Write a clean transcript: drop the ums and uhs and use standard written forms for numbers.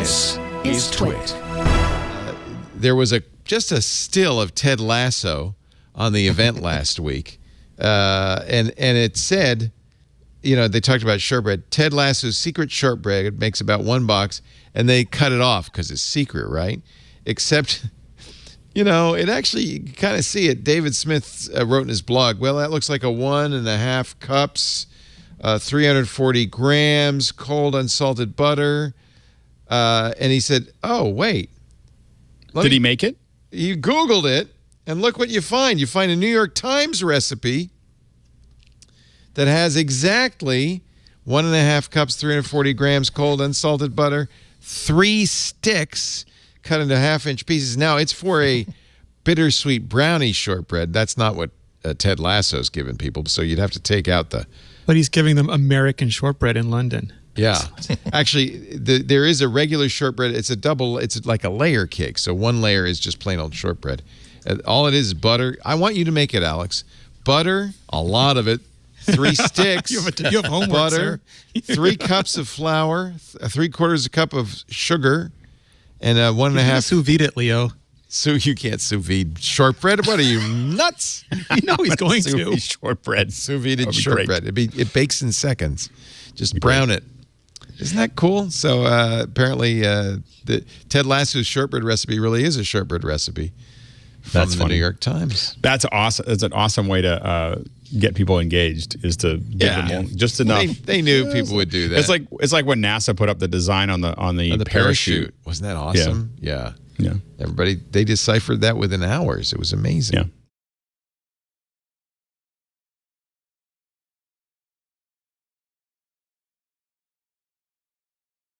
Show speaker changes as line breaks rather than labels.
This is TWiT.
There was just a still of Ted Lasso on the event last week, and it said, they talked about shortbread. Ted Lasso's secret shortbread. It makes about one box, and they cut it off because it's secret, right? Except, it actually, you can kind of see it. David Smith wrote in his blog, well, that looks like a 1.5 cups, 340 grams, cold unsalted butter. And he said, oh, wait.
Did he make it?
You Googled it, and look what you find. You find a New York Times recipe that has exactly 1.5 cups, 340 grams, cold unsalted butter, 3 sticks cut into half-inch pieces. Now, it's for a bittersweet brownie shortbread. That's not what Ted Lasso's giving people, so you'd have to take out the...
But he's giving them American shortbread in London.
Yeah. Actually, there is a regular shortbread. It's it's like a layer cake. So one layer is just plain old shortbread. All it is butter. I want you to make it, Alex. Butter, a lot of it. 3 sticks.
you have homework,
butter,
sir.
3 cups of flour, 3/4 cup of sugar, and 1.5.
Sous vide it, Leo.
So you can't sous vide shortbread. What are you, nuts?
You know he's going
Sous
to.
vide shortbread.
Sous vide shortbread. It bakes in seconds. Just brown it. Isn't that cool? So apparently the Ted Lasso's shortbread recipe really is a shortbread recipe from the New York Times.
That's awesome. It's an awesome way to get people engaged, is to give them just enough.
They knew people would do that.
It's like when NASA put up the design on the parachute.
Wasn't that awesome?
Yeah.
Everybody, they deciphered that within hours. It was amazing.
Yeah.